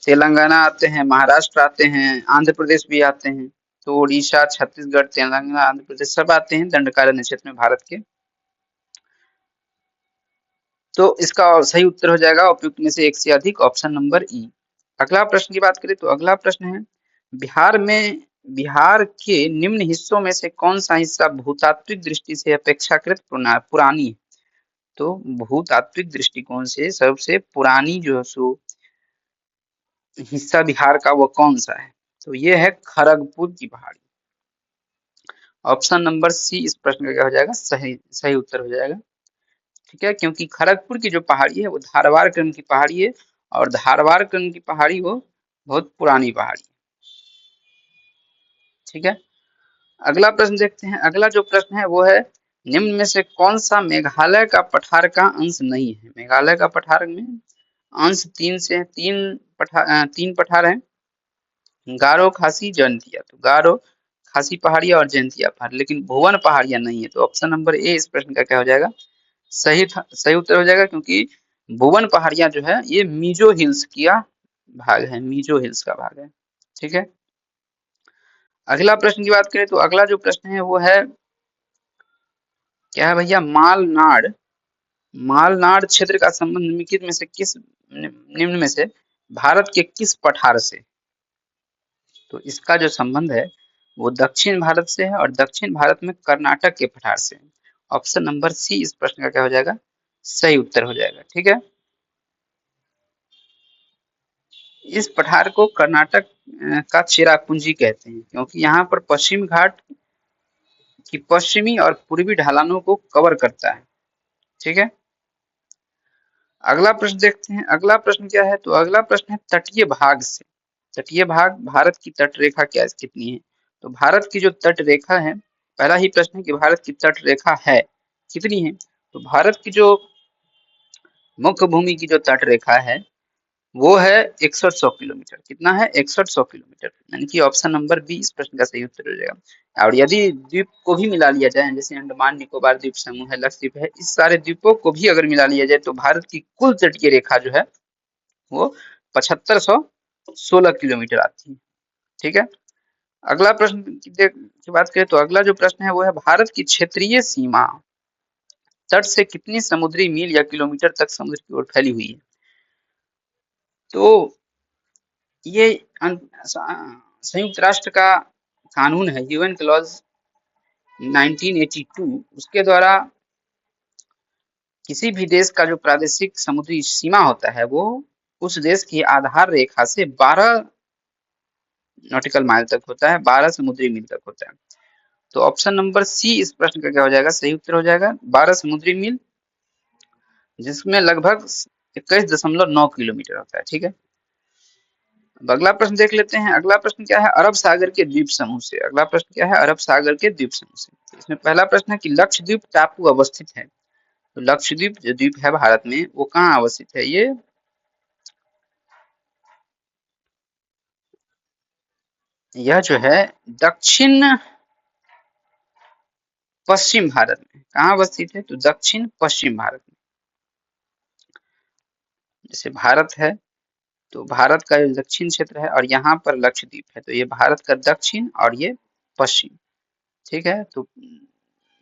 तेलंगाना आते हैं, महाराष्ट्र आते हैं, आंध्र प्रदेश भी आते हैं। तो उड़ीसा, छत्तीसगढ़, तेलंगाना, आंध्र प्रदेश सब आते हैं दंडकारण्य क्षेत्र में भारत के। तो इसका सही उत्तर हो जाएगा उपयुक्त में से एक से अधिक, ऑप्शन नंबर ई। अगला प्रश्न की बात करें तो अगला प्रश्न है बिहार के निम्न हिस्सों में से कौन सा हिस्सा भूतात्विक दृष्टि से अपेक्षाकृत पुरानी है? तो भूतात्विक दृष्टिकोण से सबसे पुरानी जो है सो हिस्सा बिहार का वो कौन सा है? तो ये है खड़गपुर की पहाड़ी। ऑप्शन नंबर सी इस प्रश्न का क्या हो जाएगा? सही सही उत्तर हो जाएगा। ठीक है, क्योंकि खड़गपुर की जो पहाड़ी है वो धारवाड़ क्रम की पहाड़ी है और धारवाड़ क्रम की पहाड़ी वो बहुत पुरानी पहाड़ी है। ठीक है, अगला प्रश्न देखते हैं। अगला जो प्रश्न है वो है निम्न में से कौन सा मेघालय का पठार का अंश नहीं है? मेघालय का पठार में अंश तीन से तीन पठार है, गारो, खासी, जयंतिया। तो गारो, खासी पहाड़ियां और जयंतिया पहाड़, लेकिन भुवन पहाड़ियां नहीं है। तो ऑप्शन नंबर ए इस प्रश्न का क्या हो जाएगा? सही उत्तर हो जाएगा, क्योंकि भुवन पहाड़ियां जो है ये मीजो हिल्स का भाग है, मीजो हिल्स का भाग है। ठीक है, अगला प्रश्न की बात करें तो अगला जो प्रश्न है वो है क्या है भैया? मालनाड। मालनाड क्षेत्र का संबंध निम्नलिखित में से निम्न में से भारत के किस पठार से? तो इसका जो संबंध है वो दक्षिण भारत से है और दक्षिण भारत में कर्नाटक के पठार से। ऑप्शन नंबर सी इस प्रश्न का क्या हो जाएगा? सही उत्तर हो जाएगा। ठीक है, इस पठार को कर्नाटक का चेरापूंजी कहते हैं, क्योंकि यहाँ पर पश्चिम घाट की पश्चिमी और पूर्वी ढलानों को कवर करता है। ठीक है, अगला प्रश्न देखते हैं। अगला प्रश्न क्या है? तो अगला प्रश्न है तटीय भाग से। तटीय भाग, भारत की तट रेखा क्या कितनी है? तो भारत की जो तट रेखा है, पहला ही प्रश्न है कि भारत की तट रेखा है कितनी है? तो भारत की जो मुख्य भूमि की जो तट रेखा है वो है 6100 किलोमीटर। कितना है? 6100 किलोमीटर, यानी कि ऑप्शन नंबर बी इस प्रश्न का सही उत्तर हो जाएगा। और यदि द्वीप को भी मिला लिया जाए, जैसे अंडमान निकोबार द्वीप समूह है, लक्षद्वीप है, इस सारे द्वीपों को भी अगर मिला लिया जाए तो भारत की कुल तटीय रेखा जो है वो 7516 किलोमीटर आती है। ठीक है, अगला प्रश्न की बात करें तो अगला जो प्रश्न है वो है भारत की क्षेत्रीय सीमा तट से कितनी समुद्री मील या किलोमीटर तक समुद्र की ओर फैली हुई है? तो ये संयुक्त राष्ट्र का कानून है, यूएन क्लॉज 1982, उसके द्वारा किसी भी देश का जो प्रादेशिक समुद्री सीमा होता है वो उस देश की आधार रेखा से 12 नॉटिकल माइल तक होता है, 12 समुद्री मील तक होता है। तो ऑप्शन नंबर सी इस प्रश्न का क्या हो जाएगा, सही उत्तर हो जाएगा 12 समुद्री मील, जिसमें लगभग 21.9 किलोमीटर होता है। ठीक है, अब अगला प्रश्न देख लेते हैं। अगला प्रश्न क्या है, अरब सागर के द्वीप समूह से। अगला प्रश्न क्या है, अरब सागर के द्वीप समूह से। तो इसमें पहला प्रश्न है कि लक्षद्वीप टापू अवस्थित है। तो लक्षद्वीप जो द्वीप है भारत में वो कहाँ अवस्थित है, यह जो है दक्षिण पश्चिम भारत में। कहाँ अवस्थित है, तो दक्षिण पश्चिम भारत में। जैसे भारत है तो भारत का जो दक्षिण क्षेत्र है और यहाँ पर लक्षद्वीप है, तो ये भारत का दक्षिण और ये पश्चिम। ठीक है, तो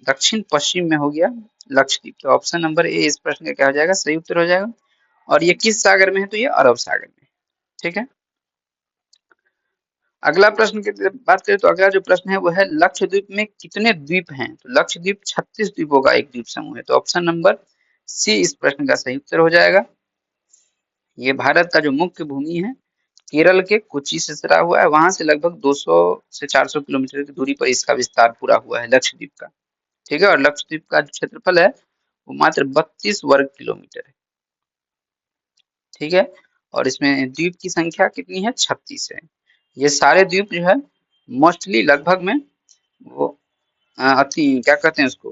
दक्षिण पश्चिम में हो गया लक्षद्वीप। तो ऑप्शन नंबर ए इस प्रश्न का क्या हो जाएगा, सही उत्तर हो जाएगा। और ये किस सागर में है, तो ये अरब सागर में। ठीक है, अगला प्रश्न की बात करें तो अगला जो प्रश्न है वो है लक्षद्वीप में कितने द्वीप हैं। तो लक्षद्वीप 36 द्वीपों का एक द्वीप समूह है। तो ऑप्शन नंबर सी इस प्रश्न का सही उत्तर हो जाएगा। ये भारत का जो मुख्य भूमि है केरल के कोच्चि से सटा हुआ है, वहां से लगभग 200 से 400 किलोमीटर की दूरी पर इसका विस्तार पूरा हुआ है लक्षद्वीप का। ठीक है, और लक्षद्वीप का जो क्षेत्रफल है वो मात्र 32 वर्ग किलोमीटर है। ठीक है, और इसमें द्वीप की संख्या कितनी है, 36 है। ये सारे द्वीप जो है मोस्टली लगभग में वो अति क्या कहते हैं उसको,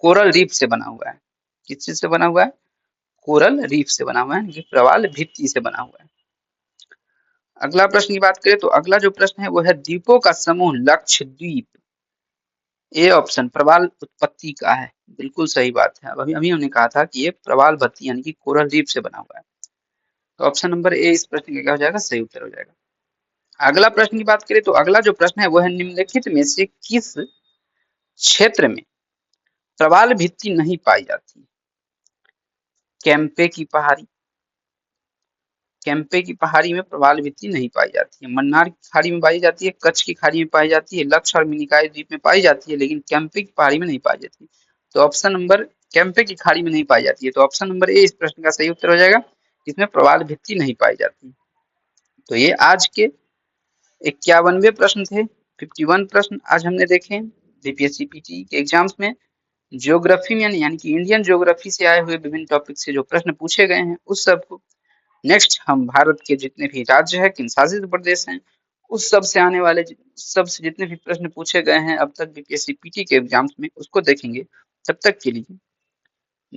कोरल रीफ से बना हुआ है। किस चीज से बना हुआ है, कोरल रीफ से बना हुआ है, ये प्रवाल भित्ति से बना हुआ है। अगला प्रश्न की बात करें तो अगला जो प्रश्न है वो है द्वीपों का समूह लक्षद्वीप। ए ऑप्शन प्रवाल उत्पत्ति का है, बिल्कुल सही बात है। अब अभी अभी हमने कहा था कि ये प्रवाल भत्ती यानी कि कोरल रीफ से बना हुआ है। तो ऑप्शन नंबर ए इस प्रश्न का क्या हो जाएगा, सही उत्तर हो जाएगा। अगला प्रश्न की बात करें तो अगला जो प्रश्न है वो है निम्नलिखित में से किस क्षेत्र में प्रवाल भित्ति नहीं पाई जाती। कैंपे की पहाड़ी, कैंपे की पहाड़ी में प्रवाल भित्ति नहीं पाई जाती है। मन्नार की खाड़ी में पाई जाती है, कच्छ की खाड़ी में पाई जाती है, लक्ष और मिनिकॉय द्वीप में पाई जाती है, लेकिन कैंपे की पहाड़ी में नहीं पाई जाती। तो ऑप्शन नंबर कैंपे की खाड़ी में नहीं पाई जाती है, तो ऑप्शन नंबर ए इस प्रश्न का सही उत्तर हो जाएगा, जिसमें प्रवाल भित्ति नहीं पाई जाती। तो ये आज के 51वें प्रश्न थे। 51 प्रश्न आज हमने देखे बीपीएससी पीटी के एग्जाम्स में। ज्योग्राफी में यानी कि इंडियन ज्योग्राफी से आए हुए विभिन्न टॉपिक से जो प्रश्न पूछे गए हैं उस सब को नेक्स्ट हम भारत के जितने भी राज्य है, केंद्र शासित प्रदेश हैं, उस सब से आने वाले सब से जितने भी प्रश्न पूछे गए हैं अब तक बीपीएससी पीटी के एग्जाम्स में, उसको देखेंगे। तब तक के लिए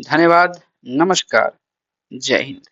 धन्यवाद, नमस्कार, जय हिंद।